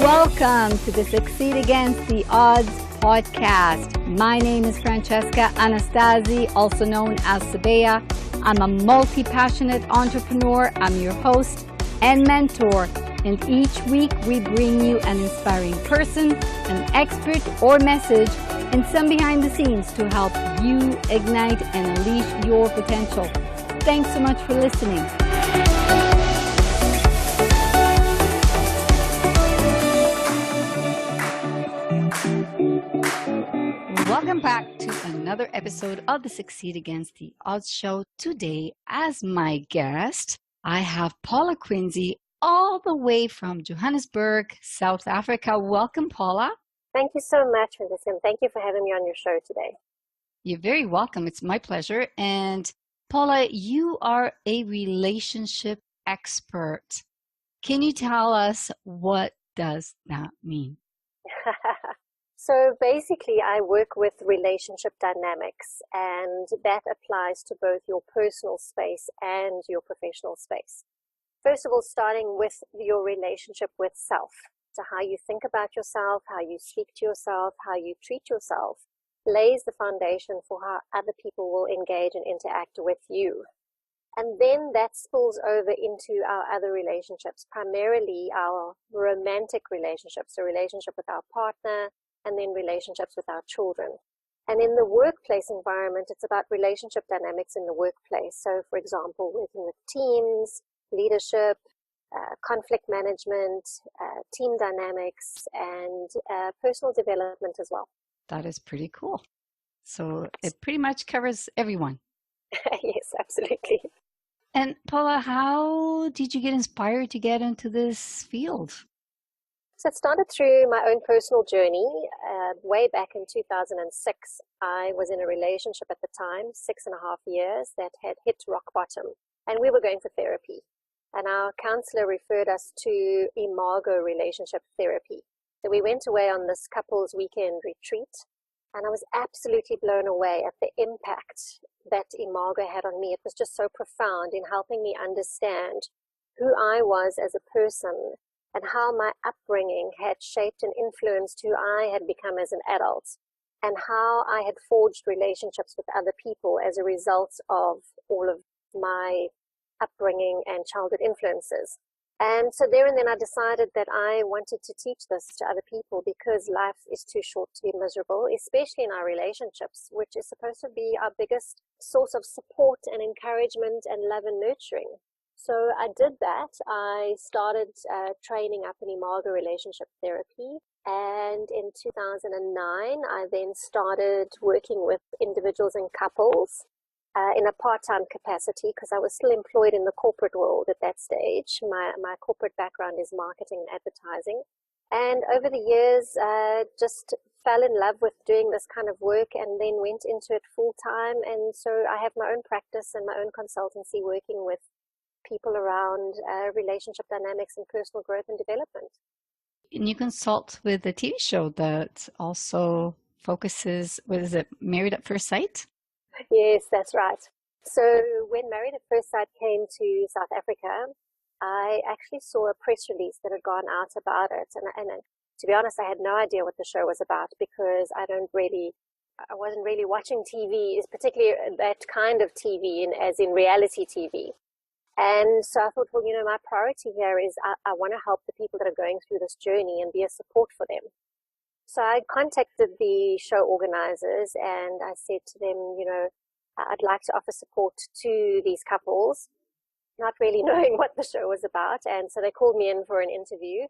Welcome to the Succeed Against the Odds podcast. My name is Francesca Anastasi, also known as Sabea. I'm a multi-passionate entrepreneur. I'm your host and mentor. And each week we bring you an inspiring person, an expert, or message, and some behind the scenes to help you ignite and unleash your potential. Thanks so much for listening. Welcome back to another episode of the Succeed Against the Odds show. Today, as my guest, I have Paula Quinsee, all the way from Johannesburg, South Africa. Welcome, Paula. Thank you so much, Francesca, and thank you for having me on your show today. You're very welcome. It's my pleasure. And Paula, you are a relationship expert. Can you tell us what does that mean? So basically, I work with relationship dynamics, and that applies to both your personal space and your professional space. First of all, starting with your relationship with self. So how you think about yourself, how you speak to yourself, how you treat yourself, lays the foundation for how other people will engage and interact with you. And then that spills over into our other relationships, primarily our romantic relationships, so relationship with our partner, and then relationships with our children. And in the workplace environment, it's about relationship dynamics in the workplace. So, for example, working with teams, leadership, conflict management, team dynamics, and personal development as well. That is pretty cool. So it pretty much covers everyone. Yes, absolutely. And Paula, how did you get inspired to get into this field? So it started through my own personal journey. Way back in 2006, I was in a relationship at the time, 6.5 years, that had hit rock bottom. And we were going for therapy. And our counselor referred us to Imago Relationship Therapy. So we went away on this couples weekend retreat. And I was absolutely blown away at the impact that Imago had on me. It was just so profound in helping me understand who I was as a person, and how my upbringing had shaped and influenced who I had become as an adult, and how I had forged relationships with other people as a result of all of my upbringing and childhood influences. And so there and then I decided that I wanted to teach this to other people, because life is too short to be miserable, especially in our relationships, which is supposed to be our biggest source of support and encouragement and love and nurturing. So I did that. I started training up in Imago Relationship Therapy. And in 2009, I then started working with individuals and couples in a part-time capacity, because I was still employed in the corporate world at that stage. My corporate background is marketing and advertising. And over the years, just fell in love with doing this kind of work, and then went into it full-time. And so I have my own practice and my own consultancy working with people around relationship dynamics and personal growth and development. And you consult with a TV show that also focuses, what is it, Married at First Sight? Yes, that's right. So when Married at First Sight came to South Africa, I actually saw a press release that had gone out about it. And to be honest, I had no idea what the show was about, because I wasn't really watching TV, particularly that kind of TV, as in reality TV. And so I thought, well, my priority here is I want to help the people that are going through this journey and be a support for them. So I contacted the show organizers and I said to them, I'd like to offer support to these couples, not really knowing what the show was about. And so they called me in for an interview.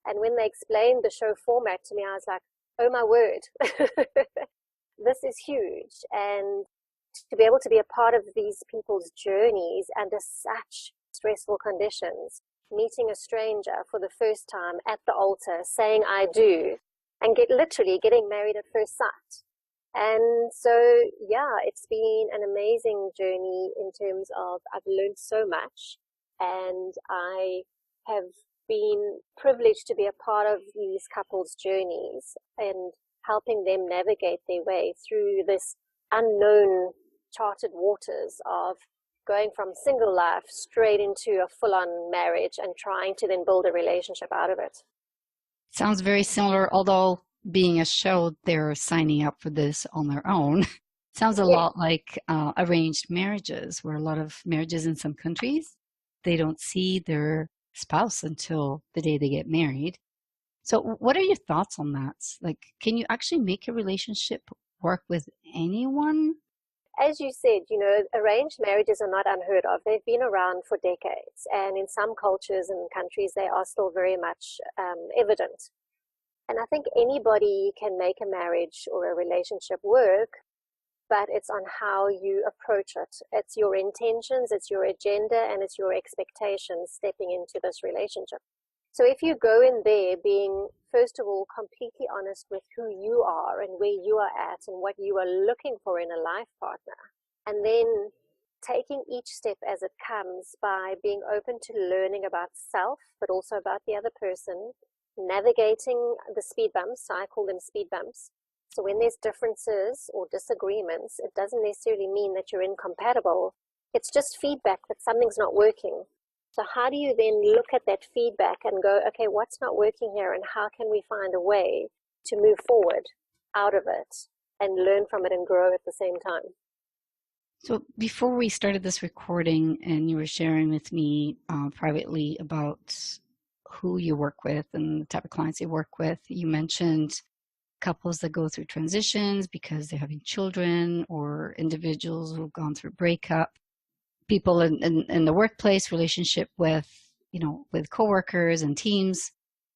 And when they explained the show format to me, I was like, oh my word, this is huge. And to be able to be a part of these people's journeys under such stressful conditions, meeting a stranger for the first time at the altar, saying I do, and literally getting married at first sight. And so, yeah, it's been an amazing journey in terms of I've learned so much, and I have been privileged to be a part of these couples' journeys and helping them navigate their way through this unknown charted waters of going from single life straight into a full-on marriage and trying to then build a relationship out of it. Sounds very similar, although being a show, they're signing up for this on their own. Sounds a Yes. lot like arranged marriages, where a lot of marriages in some countries, they don't see their spouse until the day they get married. So what are your thoughts on that? Like, can you actually make a relationship work with anyone? As you said, arranged marriages are not unheard of. They've been around for decades, and in some cultures and countries, they are still very much evident. And I think anybody can make a marriage or a relationship work, but it's on how you approach it. It's your intentions, it's your agenda, and it's your expectations stepping into this relationship. So if you go in there being, first of all, completely honest with who you are and where you are at and what you are looking for in a life partner, and then taking each step as it comes by being open to learning about self, but also about the other person, navigating the speed bumps. I call them speed bumps. So when there's differences or disagreements, it doesn't necessarily mean that you're incompatible. It's just feedback that something's not working. So how do you then look at that feedback and go, okay, what's not working here, and how can we find a way to move forward out of it and learn from it and grow at the same time? So before we started this recording and you were sharing with me privately about who you work with and the type of clients you work with, you mentioned couples that go through transitions because they're having children, or individuals who've gone through breakup, people in the workplace, relationship with, with coworkers and teams.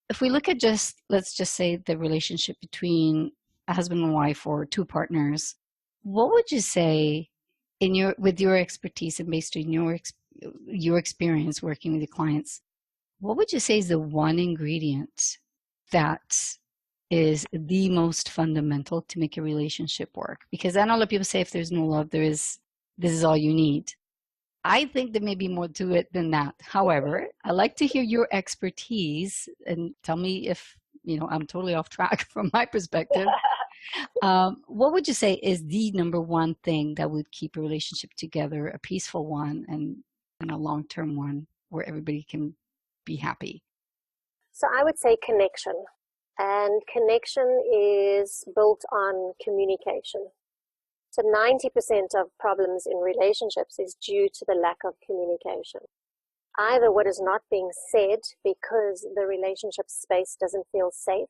If we look at let's just say the relationship between a husband and wife or two partners, what would you say with your expertise and based on your experience working with your clients, what would you say is the one ingredient that is the most fundamental to make a relationship work? Because I know a lot of people say if there's no love, this is all you need. I think there may be more to it than that. However, I'd like to hear your expertise and tell me if, I'm totally off track from my perspective. What would you say is the number one thing that would keep a relationship together, a peaceful one and a long-term one where everybody can be happy? So I would say connection. And connection is built on communication. So 90% of problems in relationships is due to the lack of communication. Either what is not being said because the relationship space doesn't feel safe.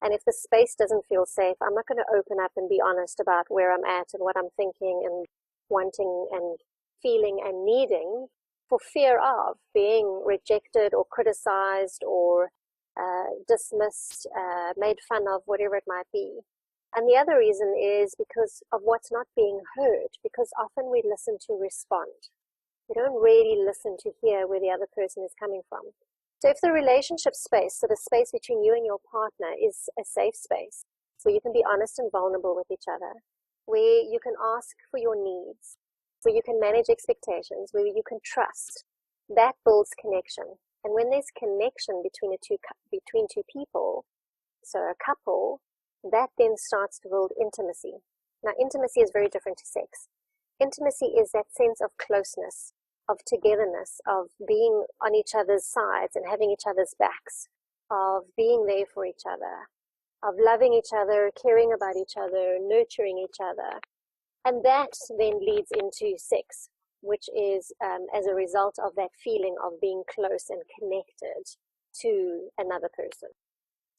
And if the space doesn't feel safe, I'm not going to open up and be honest about where I'm at and what I'm thinking and wanting and feeling and needing, for fear of being rejected or criticized or dismissed, made fun of, whatever it might be. And the other reason is because of what's not being heard, because often we listen to respond. We don't really listen to hear where the other person is coming from. So if the relationship space, so the space between you and your partner, is a safe space where you can be honest and vulnerable with each other, where you can ask for your needs, where you can manage expectations, where you can trust, that builds connection. And when there's connection between two people, so a couple, that then starts to build intimacy. Now, intimacy is very different to sex. Intimacy is that sense of closeness, of togetherness, of being on each other's sides and having each other's backs, of being there for each other, of loving each other, caring about each other, nurturing each other. And that then leads into sex, which is as a result of that feeling of being close and connected to another person.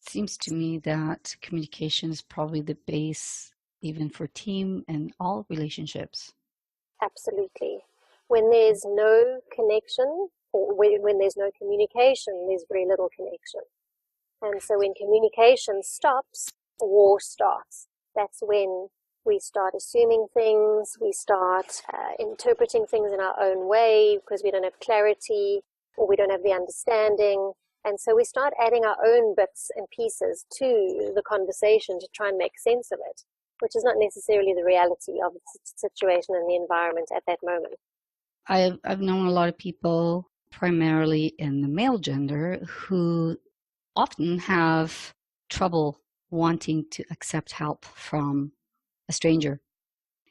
It seems to me that communication is probably the base even for team and all relationships. Absolutely. When there's no connection, or when there's no communication, there's very little connection. And so when communication stops, war starts. That's when we start assuming things, we start interpreting things in our own way because we don't have clarity or we don't have the understanding. And so we start adding our own bits and pieces to the conversation to try and make sense of it, which is not necessarily the reality of the situation and the environment at that moment. I've known a lot of people, primarily in the male gender, who often have trouble wanting to accept help from a stranger.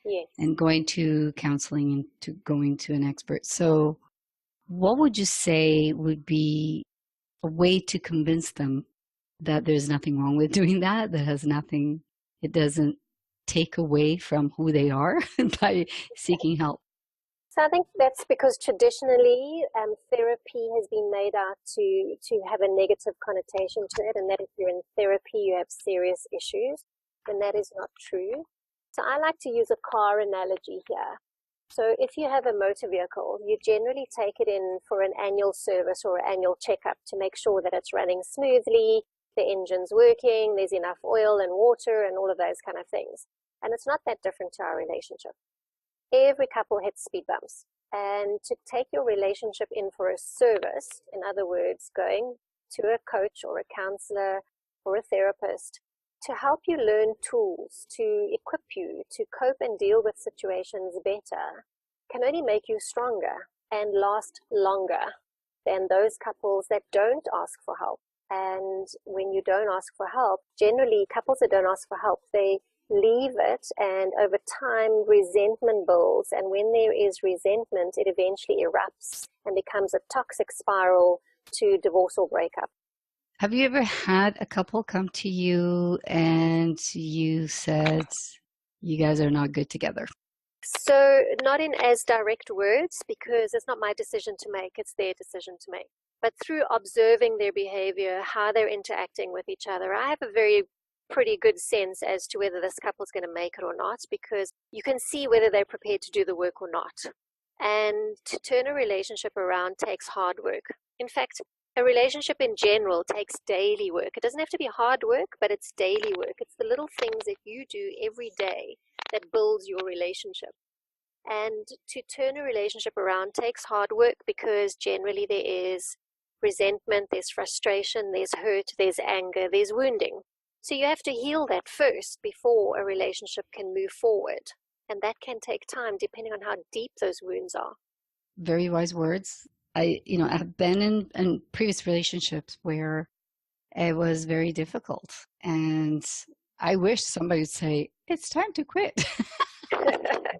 Yes. And going to counseling and to going to an expert. So what would you say would be a way to convince them that there's nothing wrong with doing that. That has nothing, it doesn't take away from who they are by seeking help. So I think that's because traditionally therapy has been made out to have a negative connotation to it, and that if you're in therapy, you have serious issues, and that is not true. So I like to use a car analogy here. So if you have a motor vehicle, you generally take it in for an annual service or an annual checkup to make sure that it's running smoothly, the engine's working, there's enough oil and water and all of those kind of things. And it's not that different to our relationship. Every couple hits speed bumps. And to take your relationship in for a service, in other words, going to a coach or a counselor or a therapist to help you learn tools, to equip you to cope and deal with situations better, can only make you stronger and last longer than those couples that don't ask for help. And when you don't ask for help, generally couples that don't ask for help, they leave it, and over time resentment builds, and when there is resentment, it eventually erupts and becomes a toxic spiral to divorce or breakup. Have you ever had a couple come to you and you said, you guys are not good together? So not in as direct words, because it's not my decision to make, it's their decision to make. But through observing their behavior, how they're interacting with each other, I have a pretty good sense as to whether this couple's going to make it or not, because you can see whether they're prepared to do the work or not. And to turn a relationship around takes hard work. In fact, a relationship in general takes daily work. It doesn't have to be hard work, but it's daily work. It's the little things that you do every day that builds your relationship. And to turn a relationship around takes hard work, because generally there is resentment, there's frustration, there's hurt, there's anger, there's wounding. So you have to heal that first before a relationship can move forward. And that can take time depending on how deep those wounds are. Very wise words. I have been in previous relationships where it was very difficult. And I wish somebody would say, it's time to quit.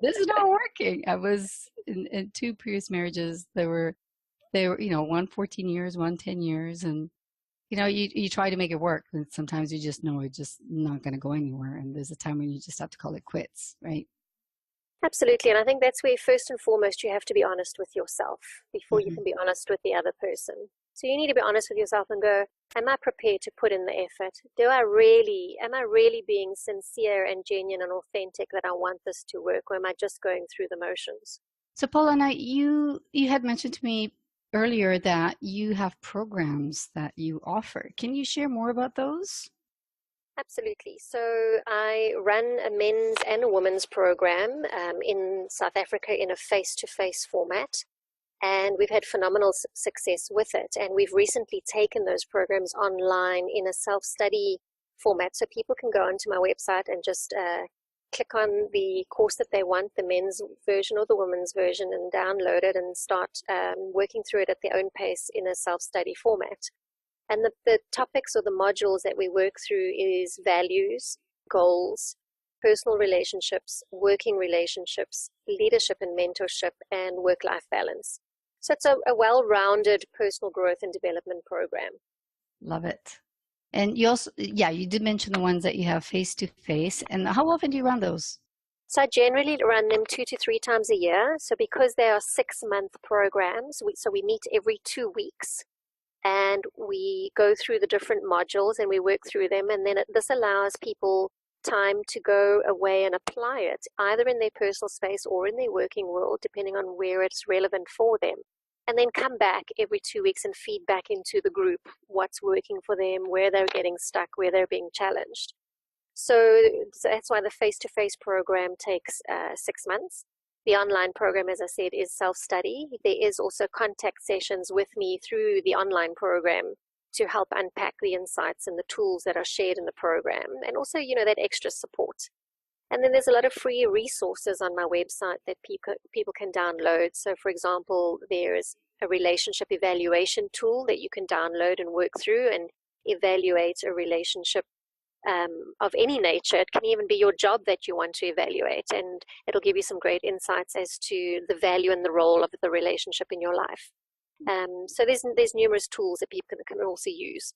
This is not working. I was in two previous marriages. They were, one 14 years, one 10 years. And, you try to make it work. And sometimes you just know it's just not going to go anywhere. And there's a time when you just have to call it quits, right? Absolutely. And I think that's where first and foremost you have to be honest with yourself before you can be honest with the other person. So you need to be honest with yourself and go, am I prepared to put in the effort? Am I really being sincere and genuine and authentic that I want this to work, or am I just going through the motions? So Paula, now you had mentioned to me earlier that you have programs that you offer. Can you share more about those? Absolutely. So I run a men's and a women's program in South Africa in a face-to-face format, and we've had phenomenal success with it. And we've recently taken those programs online in a self-study format, so people can go onto my website and just click on the course that they want, the men's version or the women's version, and download it and start working through it at their own pace in a self-study format. And the topics or the modules that we work through is values, goals, personal relationships, working relationships, leadership and mentorship, and work-life balance. So it's a well-rounded personal growth and development program. Love it. And you also, you did mention the ones that you have face-to-face. And how often do you run those? So I generally run them 2 to 3 times a year. So because they are 6-month programs, we meet every 2 weeks. And we go through the different modules and we work through them. And then this allows people time to go away and apply it, either in their personal space or in their working world, depending on where it's relevant for them. And then come back every 2 weeks and feed back into the group what's working for them, where they're getting stuck, where they're being challenged. So that's why the face-to-face program takes 6 months. The online program, as I said, is self-study. There is also contact sessions with me through the online program to help unpack the insights and the tools that are shared in the program, and also, that extra support. And then there's a lot of free resources on my website that people can download. So, for example, there's a relationship evaluation tool that you can download and work through and evaluate a relationship of any nature. It can even be your job that you want to evaluate, and it'll give you some great insights as to the value and the role of the relationship in your life. So there's numerous tools that people can also use.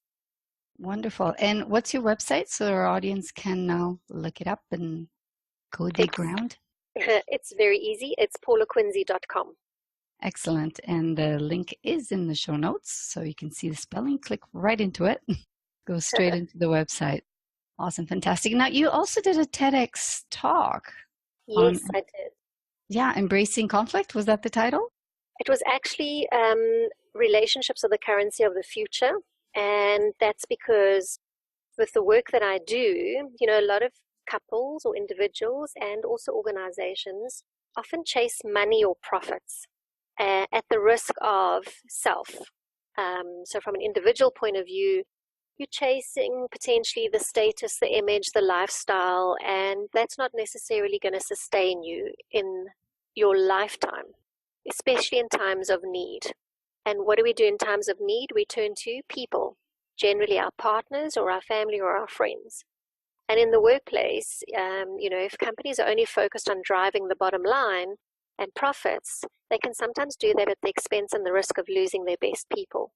Wonderful. And what's your website so our audience can now look it up and go dig It's, ground? it's very easy. It's paulaquinsee.com. Excellent. And the link is in the show notes, so you can see the spelling. Click right into it. Go straight into the website. Awesome. Fantastic. Now, you also did a TEDx talk on, Yes, I did. yeah, Embracing Conflict. Was that the title? It was actually relationships are the currency of the future. And that's because with the work that I do, a lot of couples or individuals and also organizations often chase money or profits at the risk of self. So from an individual point of view, you're chasing potentially the status, the image, the lifestyle, and that's not necessarily going to sustain you in your lifetime, especially in times of need. And what do we do in times of need? We turn to people, generally our partners or our family or our friends. And in the workplace, if companies are only focused on driving the bottom line and profits, they can sometimes do that at the expense and the risk of losing their best people.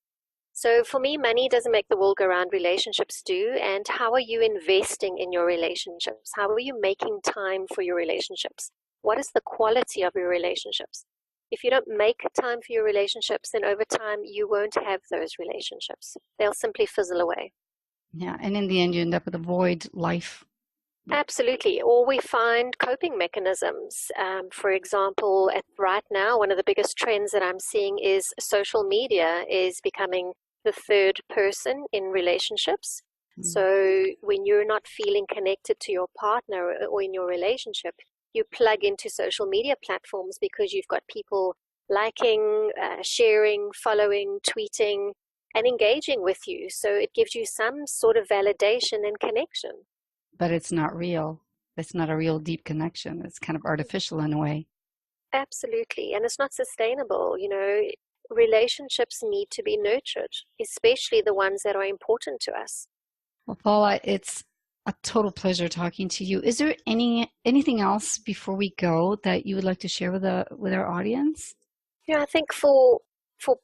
So for me, money doesn't make the world go round, relationships do. And how are you investing in your relationships? How are you making time for your relationships? What is the quality of your relationships? If you don't make time for your relationships, then over time you won't have those relationships. They'll simply fizzle away. Yeah. And in the end, you end up with a void life. Absolutely. Or we find coping mechanisms. For example, right now, one of the biggest trends that I'm seeing is social media is becoming the third person in relationships. Mm-hmm. So when you're not feeling connected to your partner or in your relationship, you plug into social media platforms because you've got people liking, sharing, following, tweeting, and engaging with you. So it gives you some sort of validation and connection. But it's not real. It's not a real deep connection. It's kind of artificial in a way. Absolutely. And it's not sustainable. Relationships need to be nurtured, especially the ones that are important to us. Well, Paula, it's a total pleasure talking to you. Is there anything else before we go that you would like to share with our audience? I think for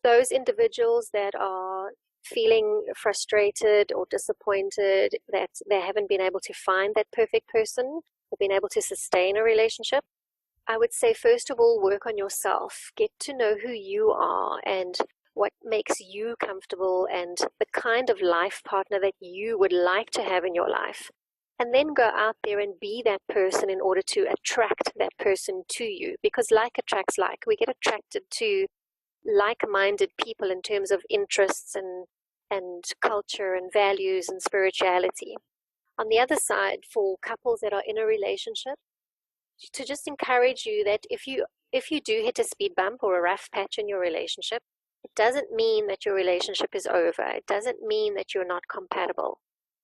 those individuals that are feeling frustrated or disappointed that they haven't been able to find that perfect person or been able to sustain a relationship, I would say, first of all, work on yourself. Get to know who you are and what makes you comfortable and the kind of life partner that you would like to have in your life. And then go out there and be that person in order to attract that person to you. Because like attracts like. We get attracted to like-minded people in terms of interests and culture and values and spirituality. On the other side, for couples that are in a relationship, to just encourage you that if you do hit a speed bump or a rough patch in your relationship, it doesn't mean that your relationship is over. It doesn't mean that you're not compatible.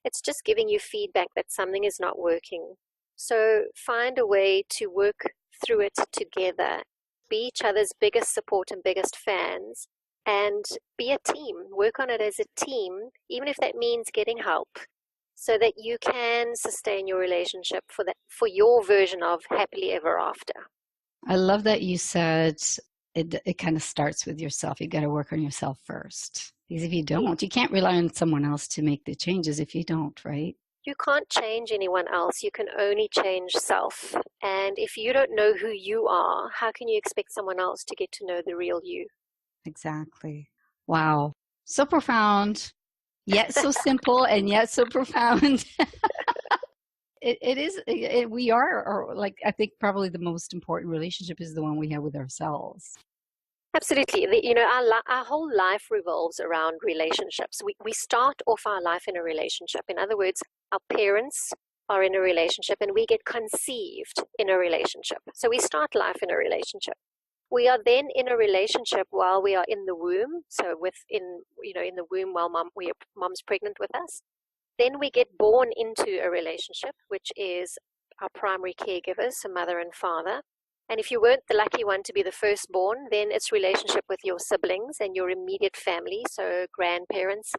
It's just giving you feedback that something is not working. So find a way to work through it together. Be each other's biggest support and biggest fans, and be a team. Work on it as a team, even if that means getting help, so that you can sustain your relationship for your version of happily ever after. I love that you said it kind of starts with yourself. You got to work on yourself first. Because if you don't, you can't rely on someone else to make the changes if you don't, right? You can't change anyone else. You can only change self. And if you don't know who you are, how can you expect someone else to get to know the real you? Exactly. Wow. So profound, yet so simple, and yet so profound. We are, or like, I think probably the most important relationship is the one we have with ourselves. Absolutely. Our whole life revolves around relationships. We start off our life in a relationship. In other words, our parents are in a relationship and we get conceived in a relationship. So we start life in a relationship. We are then in a relationship while we are in the womb. So in the womb while mom's pregnant with us. Then we get born into a relationship, which is our primary caregivers, so mother and father. And if you weren't the lucky one to be the firstborn, then it's relationship with your siblings and your immediate family, so grandparents,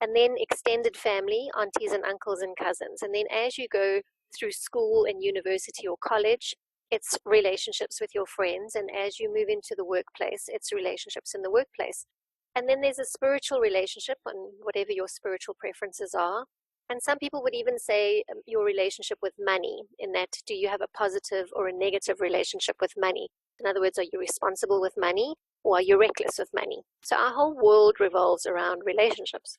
and then extended family, aunties and uncles and cousins. And then as you go through school and university or college, it's relationships with your friends. And as you move into the workplace, it's relationships in the workplace. And then there's a spiritual relationship, and whatever your spiritual preferences are. And some people would even say your relationship with money, in that, do you have a positive or a negative relationship with money? In other words, are you responsible with money, or are you reckless with money? So our whole world revolves around relationships.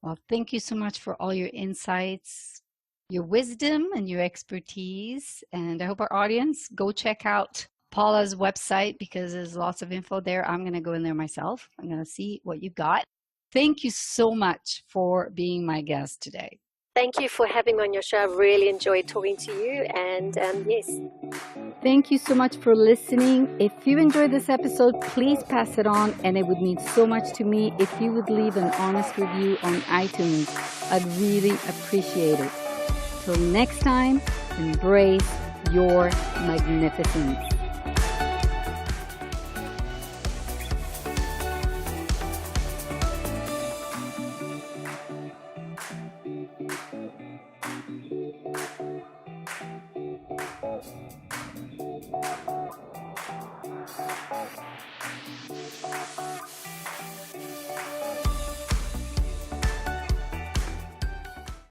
Well, thank you so much for all your insights, your wisdom, and your expertise. And I hope our audience go check out Paula's website, because there's lots of info there. I'm going to go in there myself. I'm going to see what you got. Thank you so much for being my guest today. Thank you for having me on your show. I've really enjoyed talking to you. And yes. Thank you so much for listening. If you enjoyed this episode, please pass it on. And it would mean so much to me if you would leave an honest review on iTunes. I'd really appreciate it. Till next time, embrace your magnificence.